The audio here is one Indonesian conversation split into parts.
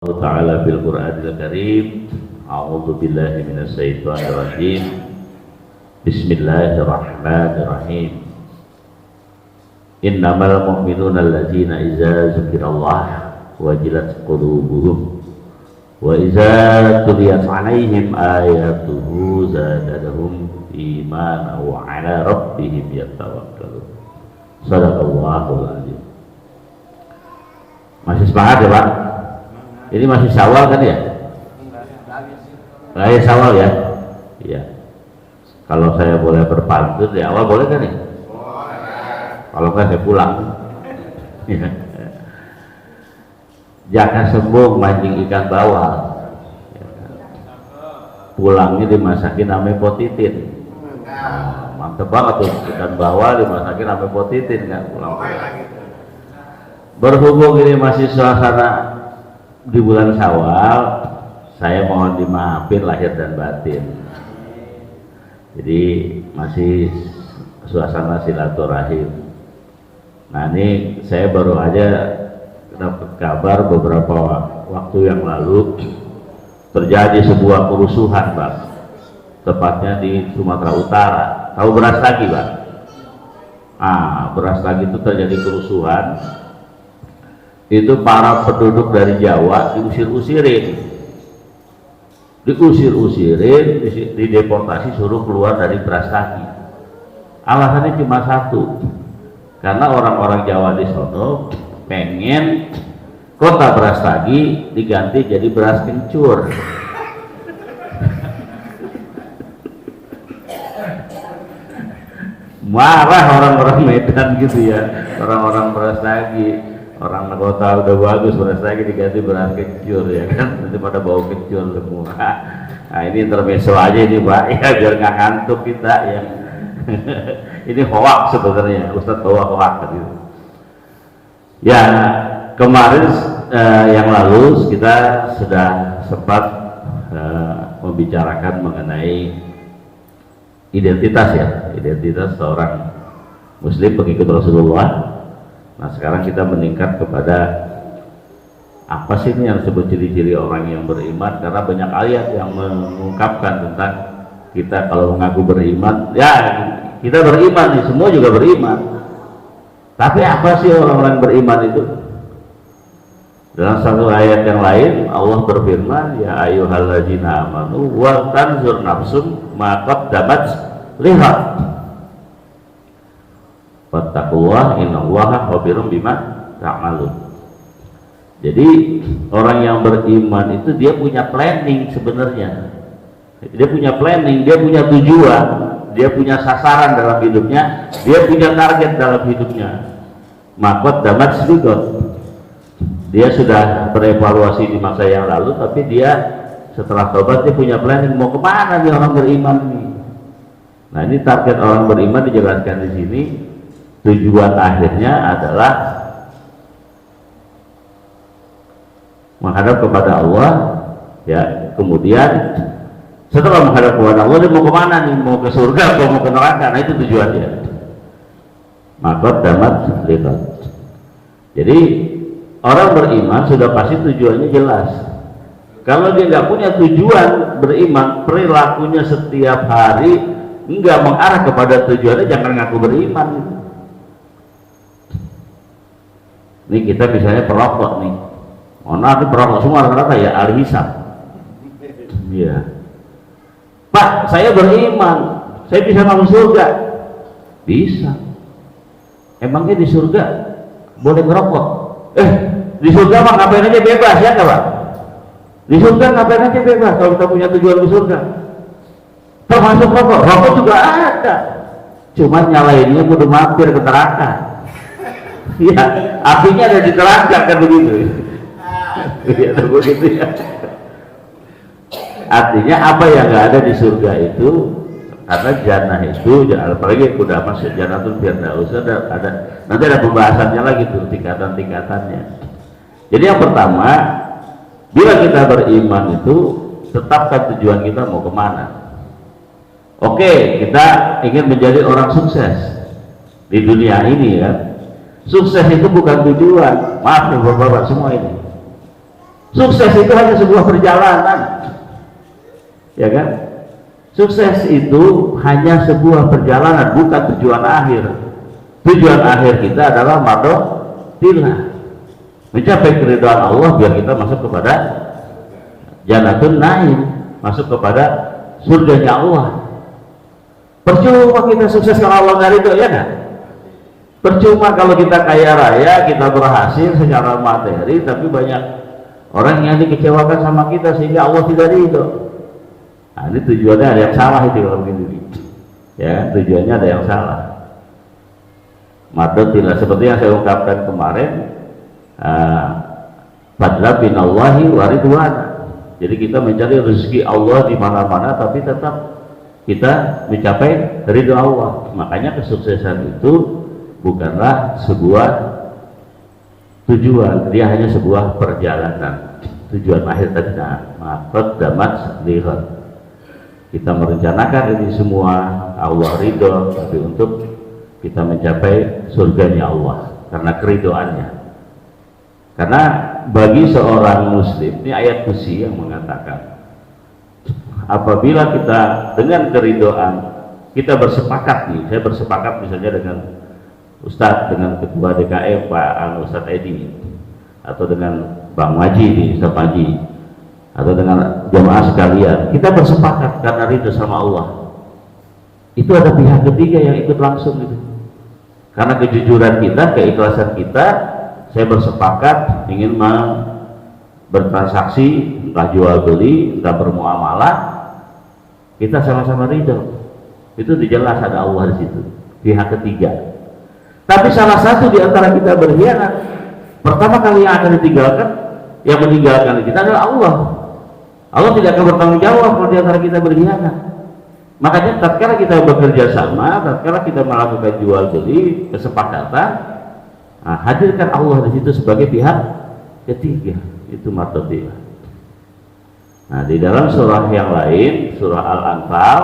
Allah Ta'ala fil Qur'anil Karim. A'udzu billahi minasy syaithanir rajim. Bismillahirrahmanirrahim. Innamal mu'minuna alladzina idza dzukirallah wajilat qulubuhum wa idza tuliyat 'alaihim ayatuhu zadatuhum imanan wa 'ala rabbihim yatawakkalun. Shadaqallahul azim. Masih semangat ya Pak? Ini masih Syawal kan ya? Raya Syawal ya? Iya. Kalau saya boleh berpantun di awal boleh kan ya? Kalau enggak saya pulang. Jangan sembung mancing ikan bawal. Pulangnya dimasakin ame potitin. Nah, mantep banget tuh, ikan bawal dimasakin ame potitin kan pulang. Berhubung ini masih suasana di bulan Syawal, saya mohon dimaafin lahir dan batin. Jadi masih suasana silaturahim. Nah ini saya baru aja dapat kabar beberapa waktu yang lalu terjadi sebuah kerusuhan, Pak. Tepatnya di Sumatera Utara. Tahu Brastagi, Pak? Brastagi itu terjadi kerusuhan. Itu para penduduk dari Jawa diusir-usirin, dideportasi, suruh keluar dari Brastagi. Alasannya cuma satu, karena orang-orang Jawa di sono pengen kota Brastagi diganti jadi Beras Kencur. Marah orang-orang Medan gitu ya, orang-orang Brastagi. Orang kota udah bagus, beras lagi diganti beras kencur ya kan, nanti pada bau kencur semua. Nah ini intermezzo aja ini Pak ya, biar nggak ngantuk kita ya. Ini hoak sebenarnya, Ustadz bawa hoak gitu. Ya kemarin yang lalu kita sudah sempat membicarakan mengenai identitas ya, identitas seorang Muslim pengikut Rasulullah. Nah sekarang kita meningkat kepada apa sih ini yang disebut ciri-ciri orang yang beriman, karena banyak ayat yang mengungkapkan tentang kita kalau mengaku beriman, ya kita beriman nih, semua juga beriman, tapi apa sih orang-orang beriman itu? Dalam satu ayat yang lain Allah berfirman, ya ayyuhalladzina amanu wal tanzur nafsum ma qaddamat lihat wattaqullah innallaha khabirum bima ta'malun. Jadi orang yang beriman itu dia punya planning sebenarnya. Dia punya planning, dia punya tujuan, dia punya sasaran dalam hidupnya, dia punya target dalam hidupnya. Maqad damat sedikot. Dia sudah berevaluasi di masa yang lalu, tapi dia setelah tobat dia punya planning mau kemana nih orang beriman nih. Nah ini target orang beriman dijelaskan di sini. Tujuan akhirnya adalah menghadap kepada Allah ya. Kemudian setelah menghadap kepada Allah dia mau kemana nih, mau ke surga atau mau ke neraka. Nah itu tujuannya. Maqad damat lihat. Jadi orang beriman sudah pasti tujuannya jelas. Kalau dia nggak punya tujuan beriman, perilakunya setiap hari nggak mengarah kepada tujuannya, jangan ngaku beriman gitu. Ini kita misalnya perokok nih, nanti perokok semua rata-rata ya ahli hisab. Iya. Pak, saya beriman, saya bisa masuk surga. Bisa. Emangnya di surga boleh ngerokok? Di surga mah ngapain aja bebas ya nggak Pak? Di surga ngapain aja bebas kalau kita punya tujuan di surga. Termasuk rokok, rokok juga ada. Cuman nyalainnya udah mampir ke neraka. Iya, apinya ada di neraka kan begitu. Iya, begitu ya. Artinya apa yang nggak ada di surga itu, karena jannah itu, apalagi udah masuk jannah tuh firdaus ada nanti ada pembahasannya lagi tuh tingkatan-tingkatannya. Jadi yang pertama, bila kita beriman itu tetapkan tujuan kita mau kemana. Oke, kita ingin menjadi orang sukses di dunia ini ya. Sukses itu bukan tujuan, maaf nih bapak-bapak semua ini. Sukses itu hanya sebuah perjalanan, ya kan? Sukses itu hanya sebuah perjalanan, bukan tujuan akhir. Tujuan akhir kita adalah madhotillah, mencapai keridhaan Allah biar kita masuk kepada Jannatun Naim, masuk kepada surganya Allah. Percuma kita sukses kalau Allah nggak ridho, ya kan? Percuma kalau kita kaya raya, kita berhasil secara materi, tapi banyak orang yang dikecewakan sama kita sehingga Allah tidak ridho. Nah, ini tujuannya ada yang salah itu kalau begini. Ya, tujuannya ada yang salah. Madhotillah seperti yang saya ungkapkan kemarin, fadla binallahi wa ridwan. Jadi kita mencari rezeki Allah di mana-mana, tapi tetap kita mencapai ridho Allah. Makanya kesuksesan itu bukanlah sebuah tujuan, dia hanya sebuah perjalanan. Tujuan akhir tadi, maqad damat lihat. Kita merencanakan ini semua Allah ridho, tapi untuk kita mencapai surganya Allah karena keridoannya. Karena bagi seorang muslim, ini ayat kursi yang mengatakan, apabila kita dengan keridoan kita bersepakat nih, saya bersepakat misalnya dengan Ustadz, dengan Ketua DKM Pak Ustadz Edi, atau dengan Bang Maji di Ustadz Maji, atau dengan jamaah sekalian, kita bersepakat karena ridho sama Allah. Itu ada pihak ketiga yang ikut langsung gitu. Karena kejujuran kita, keikhlasan kita, saya bersepakat ingin bertransaksi, entah jual beli, entah bermuamalah, kita sama-sama ridho. Itu jelas ada Allah di situ, pihak ketiga. Tapi salah satu di antara kita berkhianat, pertama kali yang akan ditinggalkan, yang meninggalkan kita adalah Allah. Allah tidak akan bertanggung jawab kalau di antara kita berkhianat. Makanya tatkala kita bekerja sama, tatkala kita melakukan jual beli, kesepakatan, hadirkan Allah di situ sebagai pihak ketiga. Itu madhotillah. Nah, di dalam surah yang lain, surah Al-Anfal,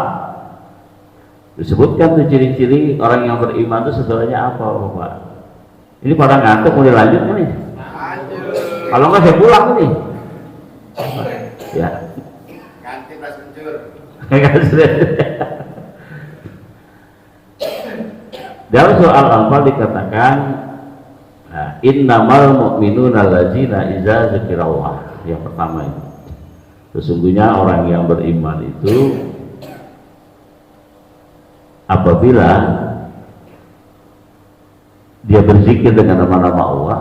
disebutkan tuh ciri-ciri orang yang beriman itu sebenarnya apa, Bapak? Ini pada ngantuk, mau dilanjut nih? Kalau nggak saya pulang nih. Ya. Ganti Mas Mencur. Dalam surah Al-Anfal dikatakan, innamal mu'minuna allazina idza dzikirallah. Yang pertama itu, sesungguhnya orang yang beriman itu apabila dia berzikir dengan nama-nama Allah,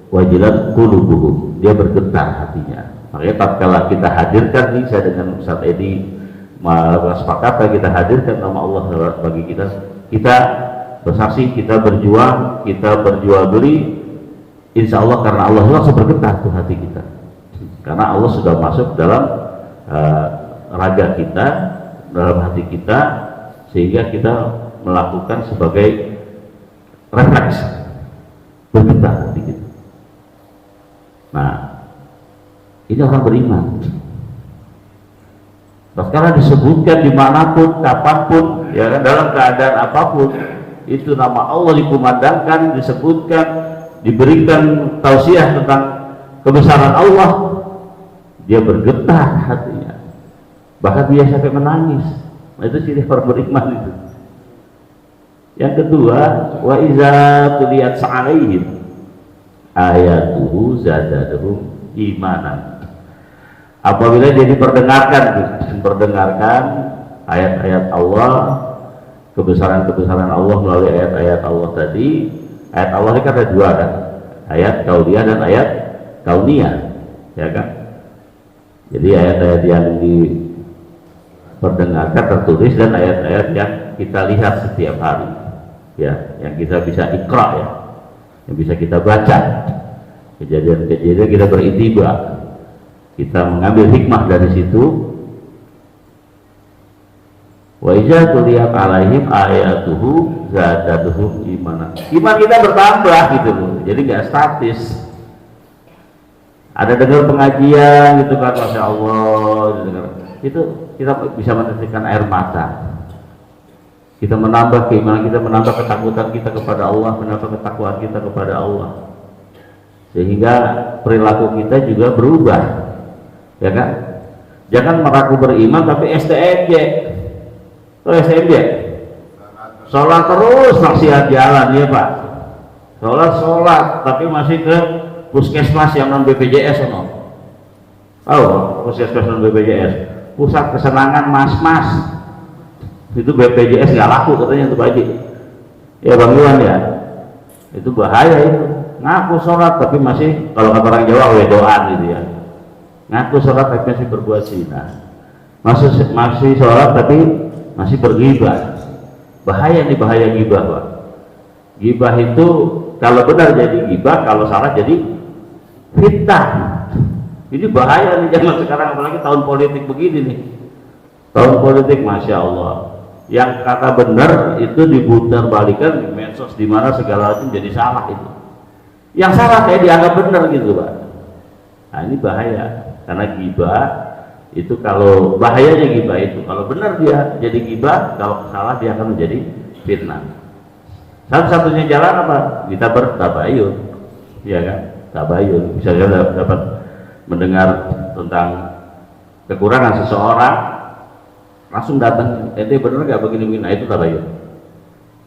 wajilat qulubuhum, dia bergetar hatinya. Makanya tatkala kita hadirkan nih, saya dengan Ustaz Edi sepakatan kita hadirkan nama Allah bagi kita bersaksi, kita berjuang, kita berjual beli, insya Allah karena Allah langsung bergetar tuh hati kita, karena Allah sudah masuk dalam raga kita, dalam hati kita, sehingga kita melakukan sebagai refleks bergetar hati kita. Nah, ini orang beriman. Sekarang disebutkan dimanapun, kapanpun, ya kan, dalam keadaan apapun, itu nama Allah dikumandangkan, disebutkan, diberikan tausiah tentang kebesaran Allah, dia bergetar hatinya, bahkan dia sampai menangis. Nah, itu ciri orang beriman itu. Yang kedua, wa iza tuliyat alaihim ayatuhu zadatuhum imanan. Apabila dia diperdengarkan ayat-ayat Allah, kebesaran-kebesaran Allah melalui ayat-ayat Allah tadi. Ayat Allah ini kan ada dua kan, ayat kauniyah dan ayat kauniyah, ya kan. Jadi ayat-ayat yang diperdengarkan tertulis dan ayat-ayat yang kita lihat setiap hari, ya, yang kita bisa ikra, ya, yang bisa kita baca, kejadian-kejadian kita beritiba, kita mengambil hikmah dari situ. Wa iza tuliyat alaihim ayatuhu zadatuhum imanan. Iman kita bertambah gitu loh, jadi nggak statis. Ada dengar pengajian gitu kan, masya Allah, itu kita bisa menetikan air mata. Kita menambah keimanan kita, menambah ketakutan kita kepada Allah, menambah ketakwaan kita kepada Allah. sehingga perilaku kita juga berubah, ya kan? Jangan mengaku beriman tapi STMJ. Tahu STMJ? Sholat terus maksiat jalan, ya Pak. Sholat tapi masih ke puskesmas yang non BPJS, no? Tahu puskesmas non BPJS, pusat kesenangan mas-mas. Itu BPJS nggak laku katanya itu Pak Haji. Ya Bang Iwan ya, itu bahaya itu. Ngaku sholat tapi masih, kalau kata orang Jawa wedoan gitu ya. Ngaku sholat tapi masih berbuat zina. Masih sholat tapi masih berghibah. Bahaya nih, bahaya ghibah Pak. Ghibah itu kalau benar jadi ghibah, kalau salah jadi fitnah. Ini bahaya nih zaman sekarang, apalagi tahun politik begini nih. Tahun politik, masya Allah. Yang kata benar itu diputar balikan di medsos, di mana segala macam jadi salah itu. Yang salah kayak dianggap benar gitu Pak. Nah ini bahaya, karena ghibah itu, kalau bahayanya ghibah itu kalau benar dia jadi ghibah, kalau salah dia akan menjadi fitnah. Satu-satunya jalan apa? Kita bertabayun, ya kan? Tabayun, misalnya dapat mendengar tentang kekurangan seseorang, langsung datang, ente bener nggak begini-begini. Nah itu tabayun.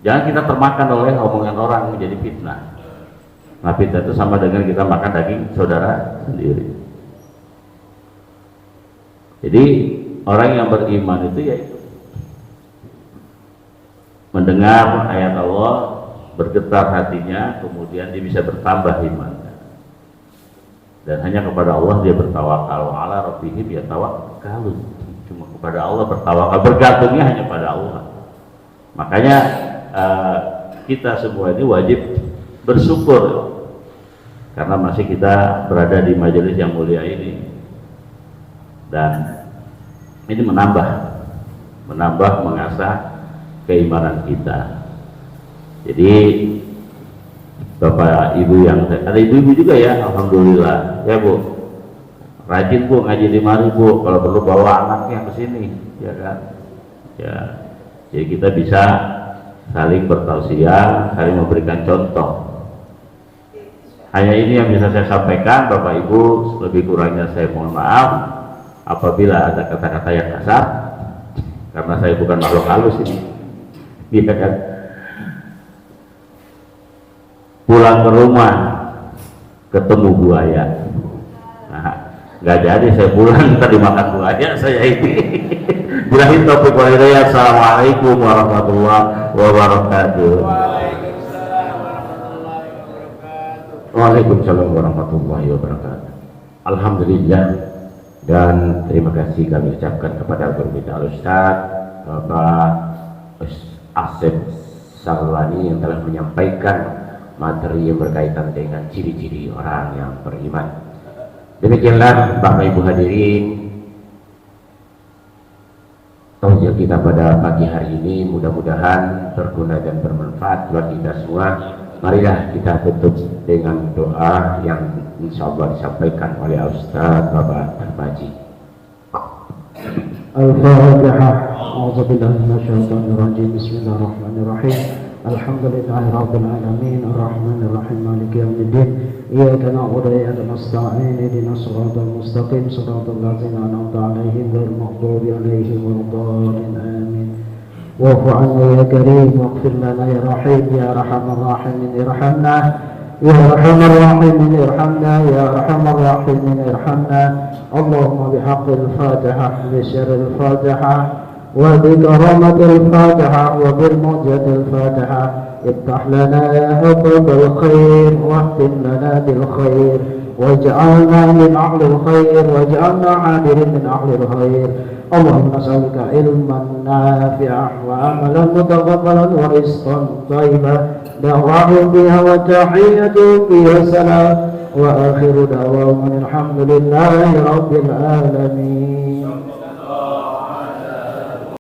Jangan kita termakan oleh omongan orang menjadi fitnah. Nah fitnah itu sama dengan kita makan daging saudara sendiri. Jadi orang yang beriman itu yaitu mendengar ayat Allah, bergetar hatinya, kemudian dia bisa bertambah imannya, dan hanya kepada Allah dia bertawakal. Ala rabbihim yatawakkalun. Cuma kepada Allah bertawakal, bergantungnya hanya pada Allah. Makanya kita semua ini wajib bersyukur karena masih kita berada di majelis yang mulia ini, dan ini menambah mengasah keimanan kita. Jadi Bapak Ibu yang ada, ibu-ibu juga ya, alhamdulillah ya Bu, rajin Bu ngaji di mari Bu, kalau perlu bawa anaknya ke sini, ya kan? Ya, jadi kita bisa saling bertausiah, saling memberikan contoh. Hanya ini yang bisa saya sampaikan Bapak Ibu, lebih kurangnya saya mohon maaf apabila ada kata-kata yang kasar, karena saya bukan makhluk halus ini, iya kan? Pulang ke rumah ketemu buaya, nah, nggak jadi saya pulang tadi makan buaya saya ini. Billahi taufiq wal hidayah. Assalamualaikum warahmatullahi wabarakatuh. Waalaikumsalam warahmatullahi wabarakatuh. Alhamdulillah, dan terima kasih kami ucapkan kepada Guru kita Al-Ustaz Bapak Asep Salwani yang telah menyampaikan materi yang berkaitan dengan ciri-ciri orang yang beriman. Demikianlah Bapak Ibu hadirin, tausiah kita pada pagi hari ini mudah-mudahan berguna dan bermanfaat buat kita semua. Marilah kita tutup dengan doa yang insya Allah disampaikan oleh Ustaz Bapak Darmaji. Al-Fatihah. A'udzubillahi minasyaitonir rajim. Bismillahirrahmanirrahim. Alhamdulillahi rabbil alamin, arrahmanir rahim, maliki yaumiddin. Iyyaka na'budu wa iyyaka nasta'in. Ihdinas siratal mustaqim, siratal ladzina an'amta 'alaihim ghairil maghdubi 'alaihim waladdallin. Amin. Wa'fu 'anna ya karim, waghfir lana ya rahim, ya arhamar rahimin irhamna, ya arhamar rahimin irhamna, ya arhamar rahimin irhamna. Allahumma bihaqqil Fatihah, bi syarril Fatihah, وبكرامة الفاتحة وبالموجة الفاتحة افتح لنا يا أبواب الخير واختم لنا بالخير واجعلنا من أهل الخير واجعلنا عاملين من أهل الخير. اللهم نسألك علما نافعا وعملا متقبلا ورزقا طيبا دعواهم بها وتحيتهم بها سلام وآخر دعواهم الحمد لله رب العالمين.